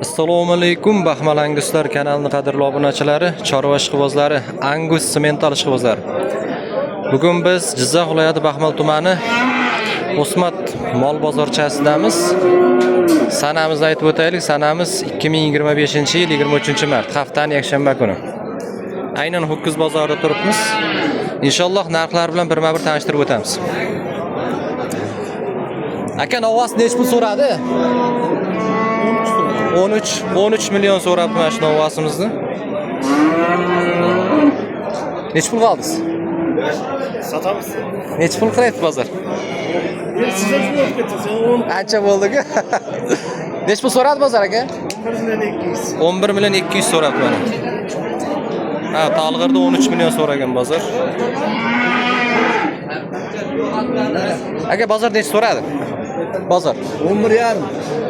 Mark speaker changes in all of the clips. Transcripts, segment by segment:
Speaker 1: Assalomu alaykum Baxmal Anguslar kanalining qadrli obunachilari, chorva ishqibozlari, Angus semental ishqibozlari. Bugun biz Jizzax viloyati Baxmal tumani O'smat mol bozorchasidamiz. Sanamizni aytib o'taylik. Sanamiz 2025-yil 23-mart, haftaning yakshanba kuni. Aynan Ho'kiz bozorida turibmiz. Inshaalloh narxlar bilan birma-bir tanishtirib o'tamiz. Aka, novas nech pul so'radi? 13 million so'rabdi mana shu novasimizni. Nech pul qoldingiz?
Speaker 2: Satamiz.
Speaker 1: Nech pul qilyapti bozor? Ancha bo'ldi-ku. Nech pul so'radi bozor aka? 11 million 200 so'rabdi mana. Ha, Talg'irda 13 million so'ragan bozor. Aka, bozor nech so'radi? Bozor
Speaker 2: 11,5.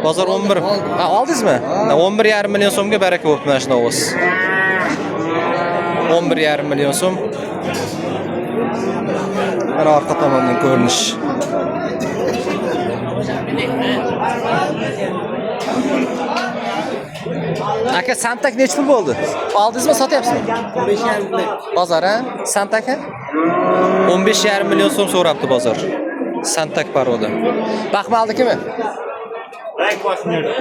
Speaker 1: Bozor 11. Ha, oldingizmi? 11,5 million so'mga baraka bo'libdi mana shu novos. 11,5 million so'm. Mana orqa tomondan ko'rinish. Aka, santak nech pul bo'ldi? Oldingizmi, sotyapsizmi?
Speaker 2: 15,5 million.
Speaker 1: Bozor, ha? Santaka 15,5 million so'm so'rabdi bozor. Santak paroda. Baxmaldikimi?
Speaker 2: Rank boshlaydi.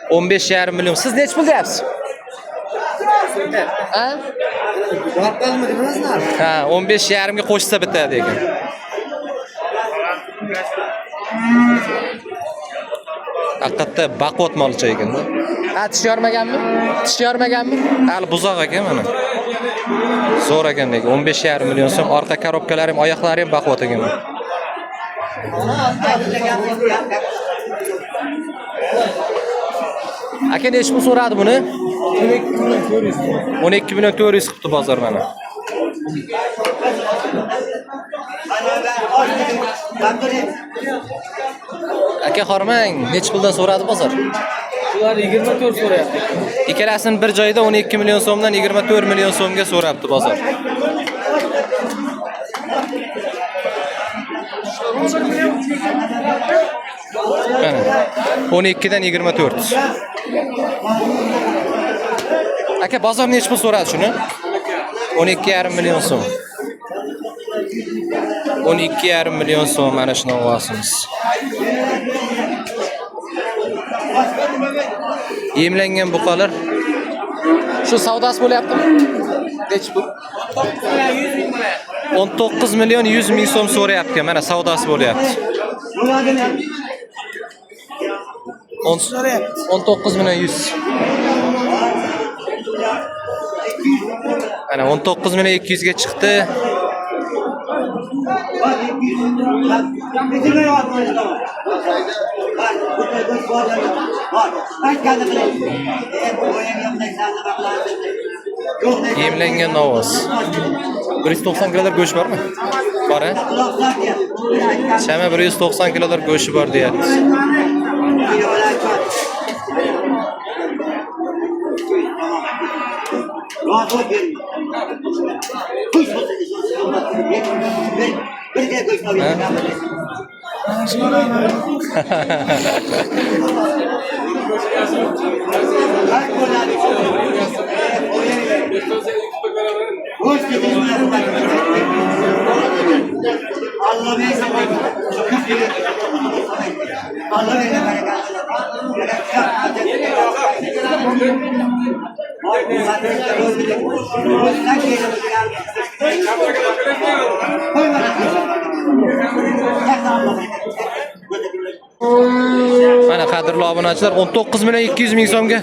Speaker 1: 15,5 million. Siz nech pul deyapsiz? Ha?
Speaker 2: Boqqanmi demasizlar?
Speaker 1: Ha, 15,5 ga qo'shsa bitadi ekan. Haqiqatda baquvvat molcha ekan-da. Ha, tish yormaganmi? Tish yormaganmi? Hali buzoq ekan mana. Zo'r ekan lekin 15,5 million so'm. Orqa korobkalari ham, oyoqlari ham baquvvat ekan. Aka, nech pul so'radi buni? 12 million 400 qilibdi bozor mana. Aka, hormang, nech puldan so'radi bozor?
Speaker 2: Ular 24 so'rayapti.
Speaker 1: Ikkalasini bir joyda 12 million so'mdan 24 million so'mga so'rabdi bozor. Mana 12 dan 24. Aka, bozor nech pul so'radi shuni? 12,5 million so'm. 12,5 million so'm mana shu novosimiz. Yemlangan buqalar. Shu savdosi bo'lyaptimi? Nech pul? 19 million 100 ming so'm so'rayapti. Mana savdosi bo'lyapti. 19 million 100. Ana 19 million 200 ga chiqdi. Yemlangan novos. 190 kilolar go'sht bormi? Bor, ha? Shama 190 kilolar go'shti bor deyapti. Mana qadrli obunachilar, 19 million 200 ming so'mga,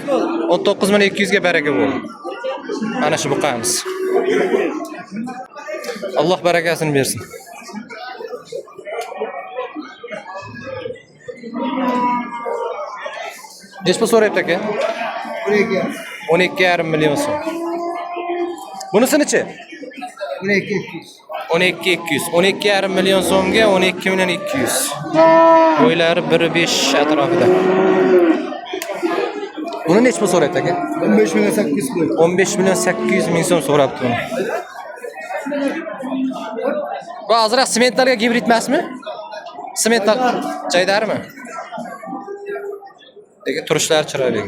Speaker 1: 19 million 200 ga baraka bo'ldi. Mana shu buqamiz. Alloh barakasini bersin. Nech pul so'rayapti aka? 12,5 million so'm. Bunisini-chi? 12,200. 12,5 million so'mga 12 million 200. Bo'ylari 1.5 atrofida. Buni nech pul so'rayapti aka?
Speaker 2: 15 million 800 pul.
Speaker 1: 15 million 800 ming so'm so'rabdi buni. Bu azroq sementlarga gibrid emasmi? Sementlar joydarmi? Lekin turishlari chiroyli.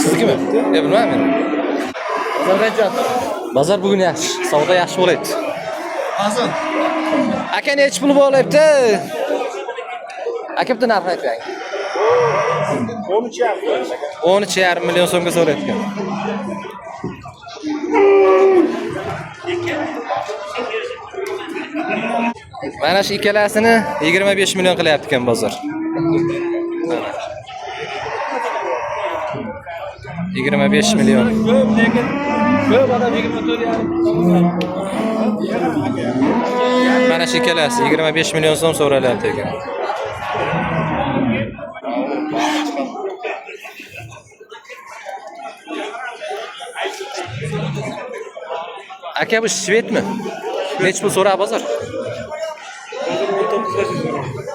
Speaker 1: Siznikimi? Bilmayman men.
Speaker 2: Zarrajon.
Speaker 1: Bozor bugun yaxshi, savdo yaxshi bo'layapti.
Speaker 2: Hasan.
Speaker 1: Aka nech pul bo'layapti? Aka bitta narx ayting. 13,5 million so'mga so'rayotgan. Mana shu ikkalasini 25 million qilyapti ekan bozor. 25 million.
Speaker 2: Ko'p odam 24
Speaker 1: Mana shu ikkalasi 25 million so'm so'ralyapti ekan. Aka bu shvedmi? Nech pul so'rab bozor?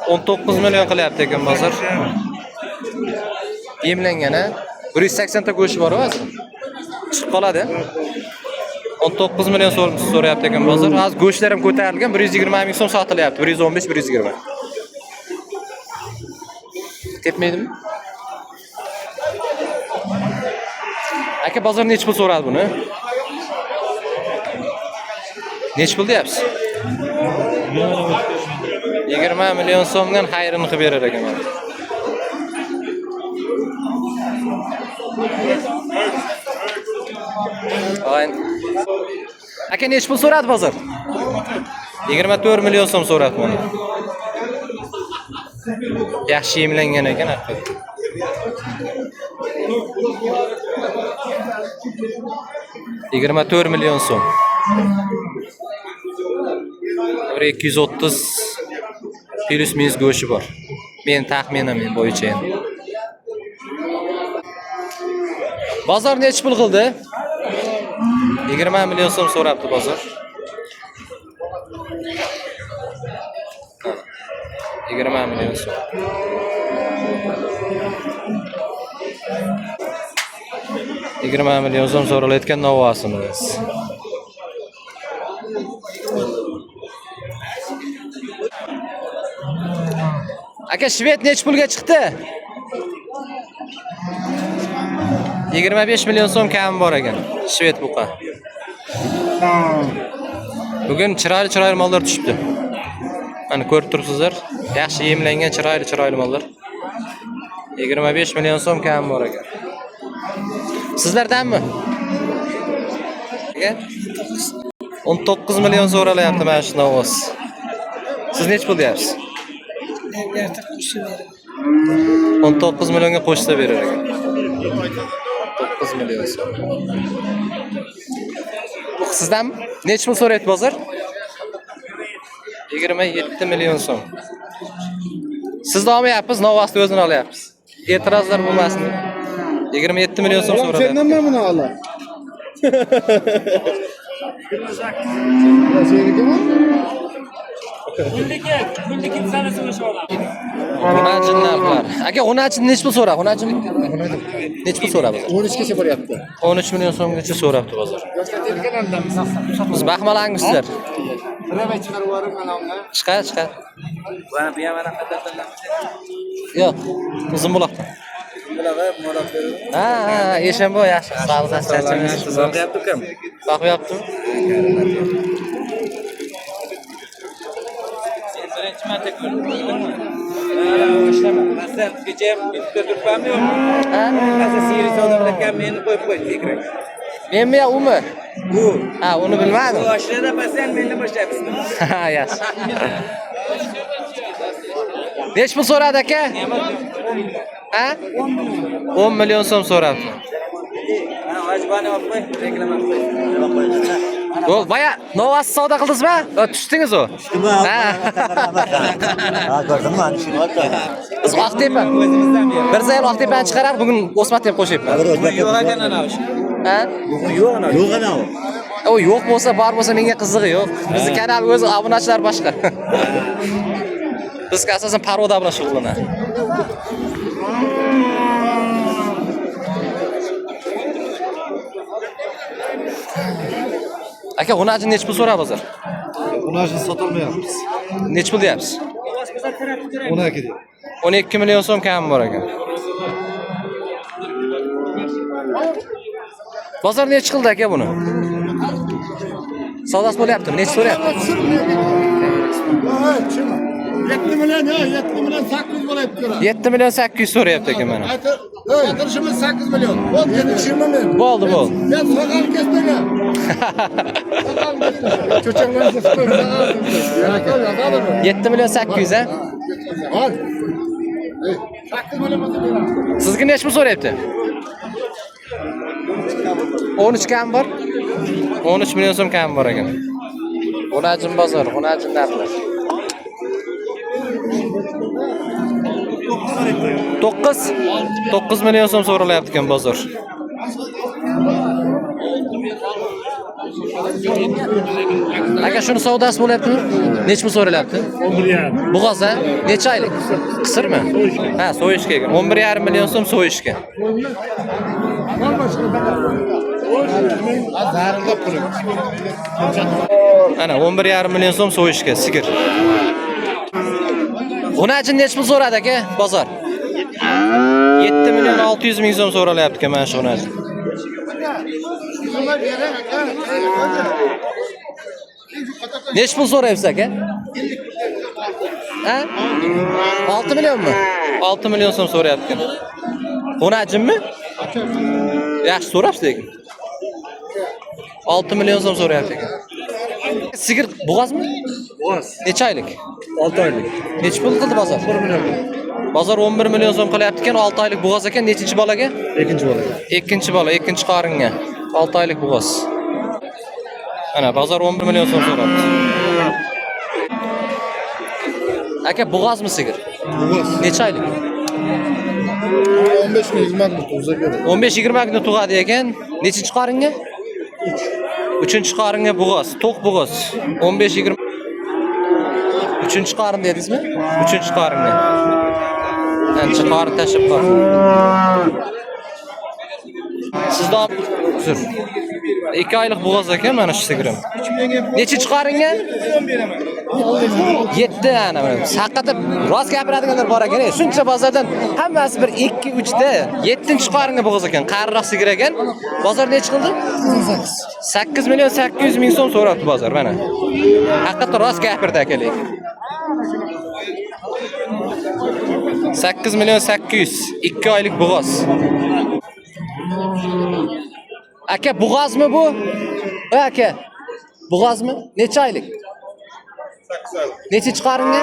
Speaker 1: 19 million qilyapti ekan bozor. Yemlangan a? 180 ta go'sht bor hozir. Chiqib qoladi. 19 million so'rayapti ekan bozor. Hozir go'shtlar ham ko'tarilgan, 120 ming so'm sotilyapti. 115, 120. Tepmaydimi? Aka bozor nech pul so'radi buni? Nech pul deyapsiz? 20 million so'mdan xayrini qilib berar ekan. Aynen. Aka nech pul so'radi bozor? 24 million so'm so'radi buni. Yaxshi yemlangan ekan aka. Yigirma 4 million so'm. 230 plus minus go'shti bor. Men taxminim bo'yicha endi. Bozor nech pul qildi? 20 million so'm so'rabdi bozor. 20 million so'm. Yigirma million so'm so'ralayotgan novvosimiz. Aka shved nech pulga chiqdi? 25 million so'm kam bor ekan. Shved buqa. Bugun chiroyli mollar tushibdi. Mana ko'rib turibsizlar. Yaxshi yemlangan chiroyli mollar. 25 million so'm kam bor ekan. Sizlardanmi? 19 million so'ralayapti mana shu novvos. Siz nech pul deyapsiz? 19 millionga qo'shsa berar ekan. 9 million so'm. Bu sizdanmi? Nech pul so'rayapti bozor? 27 million so'm. Siz olmayapsiz, novvosni o'zini olyapsiz. E'tirozlar bo'lmasin. 27 million so'm so'radi.
Speaker 2: Sendan men buni olaman. Senikimi?
Speaker 3: Kulliki sanasini o'sha olaman.
Speaker 1: Xunajin narxlar. Aka xunajin nech pul so'radi? Xunajin nech pul so'radi?
Speaker 2: 13 gacha boryapti.
Speaker 1: 13 million so'mgacha so'rabdi bozor. Biz baxmalangizlar.
Speaker 2: Rava chiqarib yuborib mana unga.
Speaker 1: Chiqar.
Speaker 3: Mana bu ham mana qatordan.
Speaker 1: Yo'q, uzun buloqdan.
Speaker 3: Bularga mo'lab berib.
Speaker 1: Ha, Eshanbo yaxshi. Sog'liq charchamaysiz.
Speaker 3: Boqyapti kim?
Speaker 1: Boqyapti.
Speaker 3: Birinchi marta ko'rdim. Ishlama. Masalan, kecha bitta turpam yo'q.
Speaker 1: Ha?
Speaker 3: Masalan, siri savdo qilayotgan meni qo'yib qo'ydi fikri.
Speaker 1: Menmi yo umi?
Speaker 3: Bu.
Speaker 1: Ha, uni bilmadim.
Speaker 3: Boshida masalan meni boshlayapsiz.
Speaker 1: Ha, yaxshi. Nech pul so'radi aka? Ha? 10 million so'm so'rabdi.
Speaker 3: Mana vajibani olib qo'y, reklama qilib qo'y.
Speaker 1: Bo'l, baya novvos savdo qildingizmi? Tushdingiz u? Ha.
Speaker 4: Ha, ko'rdimmi? Ana shuni oldim.
Speaker 1: Biz Oqtepa. Bir zayl Oqtepani chiqarar, bugun O'smat deb qo'shyapman.
Speaker 3: Yo'q ekan ana o'sha.
Speaker 1: Ha?
Speaker 4: Yo'q ana u.
Speaker 1: O yo'q bo'lsa, bor bo'lsa menga qizig'i yo'q. Bizning kanal o'zi obunachilar boshqa. Bizga asosan parvoda bilan shug'ullanadi. Aka, g'unajni nech pul so'rab hozir?
Speaker 5: G'unajni sotolmayapmiz.
Speaker 1: Nech pul deyapsiz?
Speaker 5: 12 deyapti.
Speaker 1: 12 million so'm kam bor ekan. Bozor nech qildi aka buni? Savdosi bo'lyaptimi? Nech so'rayapti?
Speaker 2: 7 million, 7 million 800 bo'layapti.
Speaker 1: 7 million 800 so'rayapti ekan mana.
Speaker 2: Aytirishimiz 8 million. Bo'ldi, 20 million.
Speaker 1: Bo'ldi.
Speaker 2: Ben soqal kestirgan. Cho'chaqlarni kesib qo'ydim.
Speaker 1: 7 million 800 ha?
Speaker 2: Al. 8 million bo'lsa
Speaker 1: Sizga nech pul so'rayapti? 13 kam bor. 13 million so'm kam bor ekan. G'unajin bozor, g'unajin narxlar. 9 million so'm so'ralyapti ekan bozor. Aka, shuni savdosi bo'lyaptimi? Nech pul so'ralyapti?
Speaker 5: 11,5.
Speaker 1: Bug'oz ha? Necha oylik? Qisirmi? Ha, so'yishga ekan. 11,5 million so'm so'yishga.
Speaker 2: zarilab qo'ydim.
Speaker 1: Ana 11,5 million so'm so'yishga sigir. G'unajin nech pul so'radi aka? Bozor. 7 million 600 ming so'm so'ralyapti ekan mana shu g'unajin. Nech pul so'rayapsiz aka? Ha? 6 millionmi? 6 million so'm so'rayapti ekan. G'unajinmi? Yaxshi so'rabsiz lekin. 6 million so'm so'rayapti ekan. Sigir bug'ozmi?
Speaker 5: Bug'oz.
Speaker 1: Necha oylik?
Speaker 5: 6 oylik.
Speaker 1: Necha pul qildi bozor?
Speaker 5: 1 million.
Speaker 1: Bozor 11 million so'm qilyapti ekan, 6 oylik bug'oz ekan. Nechinchi bolaga?
Speaker 5: Ikkinchi bola.
Speaker 1: Ikkinchi bola, ikkinchi qaringa. 6 oylik bug'oz. Ana bozor 11 million so'm so'rabdi. Aka, bug'ozmi sigir?
Speaker 5: Bug'oz.
Speaker 1: Necha oylik?
Speaker 5: 15 kun 20 kun tug'sa kerak.
Speaker 1: 15-20 kunda tug'adi ekan. Nechinchi qaringa? 3-chi qaringa bug'oz, to'q bug'oz. 15-20. 3-chi qarin dedingizmi? 3-chi qaringa. Ancha qarin tashib qoldi. Sizda uzr. 2 oylik bug'oz ekan mana shu sigirim. Nechinchi qaringa? 7 ana. Haqiqatda rost gapiradiganlar bor ekan. Shuncha bozordan hammasi bir 2-3 da 7-chi qaringa bug'oz ekan. Qariroq sigir ekan. Bozor nech qildi? 8 million 800 ming so'm so'rabdi bozor mana. Haqiqatda rost gapirdi akalik. 8 million 800, 2 oylik bug'oz. Aka, bug'ozmi bu? Aka, bug'ozmi? Necha oylik? 8 oylik. Nechinchi qaringa?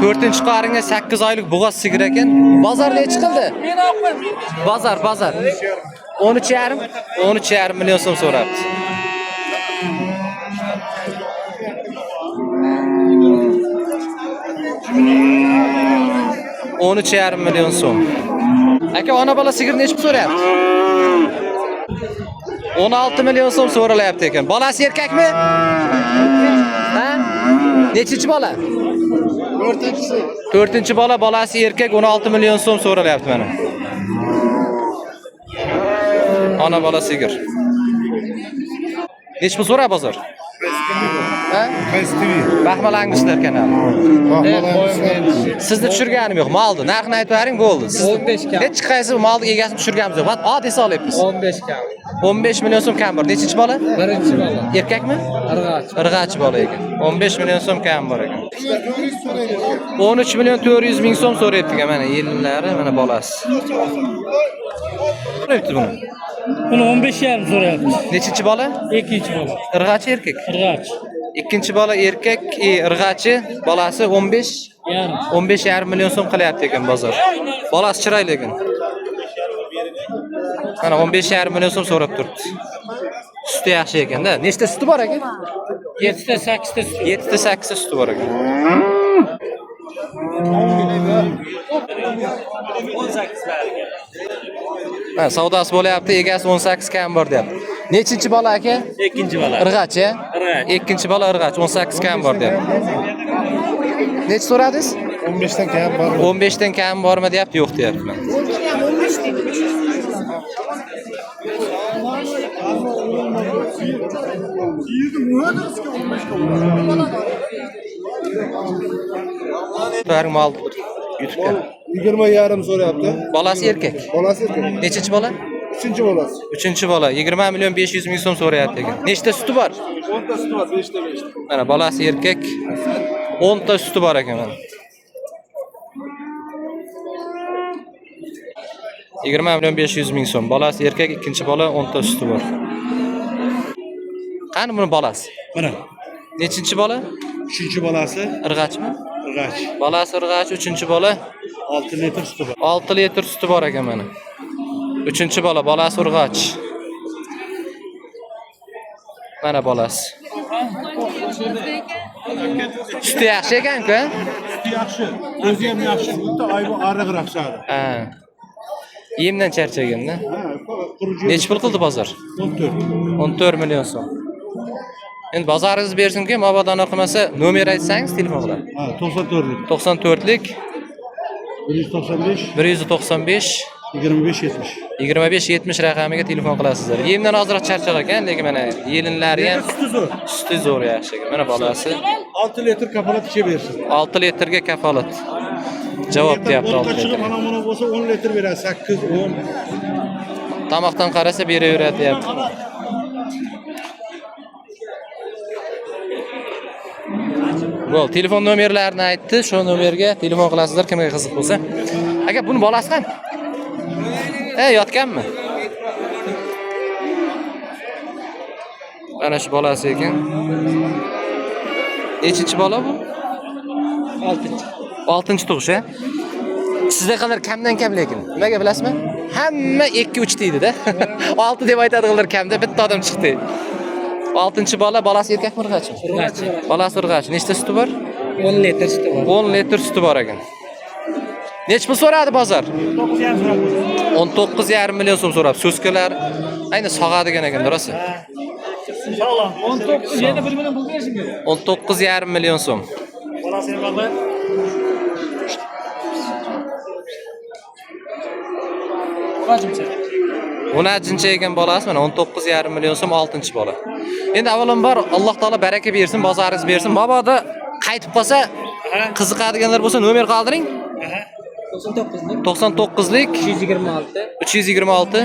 Speaker 1: 4-chi qaringa 8 oylik bug'oz sigir ekan. Bozor nech qildi? Bozor. 13,5 million so'm so'rabdi. $13,5 million so'm. Aka, ona bola sigir nech pul so'rayapti? 16 million so'm so'ralyapti ekan. Bolasi erkakmi? Ha? Nechinchi bola?
Speaker 2: 4-chi.
Speaker 1: 4-chi bola, bolasi erkak, 16 million so'm so'ralyapti mana. Ona bola sigir. Nech pul so'rab bozor? Ha? Baxmal Anguslar kanali. Sizni tushirganim yo'q, molni narxini aytib bering, bo'ldi.
Speaker 3: 15 kam.
Speaker 1: Hech qaysi molni egasini tushirganimiz yo'q. Va desa olyapmiz.
Speaker 3: 15 kam.
Speaker 1: 15 million so'm kam bor. Nechinchi bola?
Speaker 3: Birinchi bola.
Speaker 1: Erkakmi?
Speaker 3: Irg'ach.
Speaker 1: Irg'ach bola ekan. 15 million so'm kam bor ekan. 13 million 400 ming so'm so'rayapti ekan mana yillari, mana bolasi. So'rayapti buni.
Speaker 6: Buni 15,5 so'rayapmiz.
Speaker 1: Nechinchi bola?
Speaker 6: Ikkinchi bola.
Speaker 1: Irg'ach erkak.
Speaker 6: Irg'ach.
Speaker 1: Ikkinchi bola erkak, irg'achi, bolasi 15
Speaker 6: Yarim.
Speaker 1: 15,5 million so'm qilyapti ekan bozor. Bolasi chiroyli ekan. Mana 15,5 million so'm so'rab turibdi. Suti yaxshi ekanda. Nechta suti bor ekan?
Speaker 6: 7 ta 8 ta.
Speaker 1: 7 ta 8 ta suti bor ekan.
Speaker 3: 18 bariga.
Speaker 1: Ha, savdosi bo'lyapti, egasi 18 kam bor deyapti. Nechinchi bola aka?
Speaker 3: Ikkinchi bola.
Speaker 1: Irg'ach, a?
Speaker 3: Irg'ach.
Speaker 1: Ikkinchi bola irg'ach, 18 kam bor deyapti. Necha so'radingiz?
Speaker 5: 15 dan kam bor.
Speaker 1: 15 dan kam bormi deyapti, yo'q deyapman. Bari mal YouTube'ga.
Speaker 5: 20,5 so'rayapti.
Speaker 1: Bolasi erkak.
Speaker 5: Bolasi erkak.
Speaker 1: Nechinchi bola?
Speaker 5: 3-bolasi.
Speaker 1: 3-bola. 20 million 500 ming so'm so'rayapti ekan. Nechta suti bor?
Speaker 5: 10 ta suti bor, 5 ta 5 ta.
Speaker 1: Mana bolasi erkak. 10 ta suti bor ekan mana. 20 million 500 ming so'm. Bolasi erkak, ikkinchi bola 10 ta suti bor. Qani buni bolasi?
Speaker 5: Mana
Speaker 1: Nechinchi bola?
Speaker 5: 3-bolasi
Speaker 1: Irg'achmi?
Speaker 5: Irg'ach.
Speaker 1: Bolasi irg'ach, 3-bola
Speaker 5: 6 litr suti bor.
Speaker 1: 6 litr suti bor ekan mana. 3-bola bolasi urg'och. Mana bolasi. Suti yaxshi ekan-ku, ha?
Speaker 5: Suti yaxshi. O'zi ham yaxshi. Bitta oyga ariqroq chiqadi.
Speaker 1: Ha. Yemdan charchaganda.
Speaker 5: Ha, quruq.
Speaker 1: Necha pul qildi bozor?
Speaker 5: 14.
Speaker 1: 14 million so'm. Endi bozoringiz bersin-ku, mabodo qilmasa, nomer aytsangiz telefon qilaman.
Speaker 5: Ha, 94lik.
Speaker 1: 94lik
Speaker 5: 195
Speaker 1: 195
Speaker 5: 25 70.
Speaker 1: 25-70 raqamiga telefon qilasizlar. Yemdan ozroq charchoq ekan, lekin mana yelinlari ham suti zo'r yaxshi ekan. Mana bolasi
Speaker 5: 6 litr kafolat ichib bersin.
Speaker 1: 6 litrga kafolat. Javob deyapti 6 litr.
Speaker 5: Mana buni bo'lsa 10 litr beradi, 8, 10.
Speaker 1: Tomoqdan qarasa beraveradi deyapti. Bo'l, telefon nomerlarini aytdi, shu nomerga telefon qilasizlar kimga qiziq bo'lsa. Aka, buni bolasi qani? Yotganmi? Mana shu bolasi ekan. Nechinchi bola bu?
Speaker 6: 6-chi.
Speaker 1: 6-chi tug'ish, ha? Sizda qadar kamdan kam lekin. Nimaga bilasizmi? Hamma 2-3 deydi-da. 6 deb aytadiganlar kamda bitta odam chiqdi. 6-chi bola, bolasi erkakmi urg'achmi?
Speaker 6: Urg'ach.
Speaker 1: Bolasi urg'ach. Nechta suti bor?
Speaker 6: 10 litr suti bor.
Speaker 1: 10 litr suti bor ekan. Nech pul so'radi bozor? 19,5 million so'm so'rabdi. So'skalar ayni sog'adigan ekan, rosa.
Speaker 6: Sog'lom. 19 yana 1 million pul berishim kerak.
Speaker 1: 19,5 million so'm.
Speaker 6: Bolasi nima qiladi? Qancha?
Speaker 1: 10-chi ekan bolasi, mana 19,5 million so'm 6-chi bola. Endi avvalambor Alloh taolo baraka bersin, bozoringiz bersin. Mabodo qaytib qolsa, qiziqadiganlar bo'lsa nomer qoldiring. 99lik 326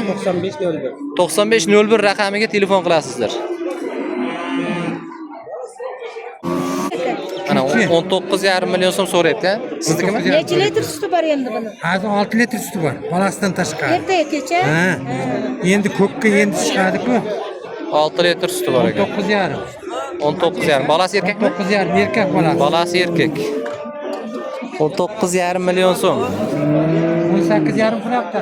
Speaker 1: 9501 raqamiga telefon qilasizlar. Mana 19,5 million so'm so'rayapti, ha? Siznikimi?
Speaker 7: Necha litr suti bor endi buni?
Speaker 8: Hozir 6 litr suti bor, bolasidan tashqari.
Speaker 7: Ertaga kecha?
Speaker 8: Ha. Endi ko'kka endi chiqadi-ku.
Speaker 1: 6 litr suti bor ekan.
Speaker 8: 9,5.
Speaker 1: 19,5. Bolasi erkakmi?
Speaker 8: 9,5 erkak bolasi.
Speaker 1: Bolasi erkak. 19,5 million so'm.
Speaker 8: 18,5 pul haqda.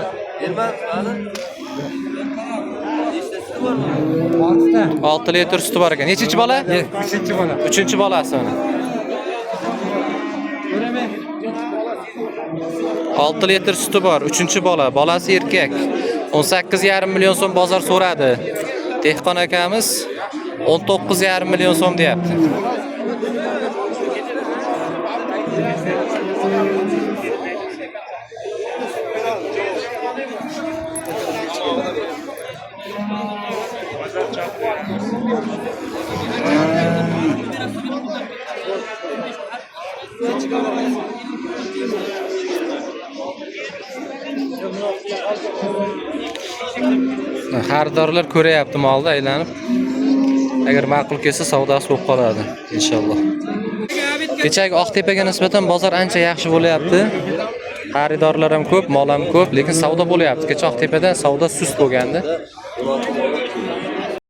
Speaker 1: 6 litr suti bor ekan. Nechinchi bola?
Speaker 8: 3-chi bola.
Speaker 1: 3-chi bolasi mana. 6 litr suti bor, 3-chi bola, bolasi erkak. 18,5 million so'm bozor so'radi. Dehqon akamiz 19,5 million so'm deyapti. Xaridorlar ko'rayapti molni aylanib. Agar ma'qul kelsa savdosi bo'lib qoladi inshaalloh. Kechagi Oqtepaga nisbatan bozor ancha yaxshi bo'lyapti. Xaridorlar ham ko'p, mol ham ko'p, lekin savdo bo'lyapti. Kecha Oqtepada savdo sust bo'lgandi.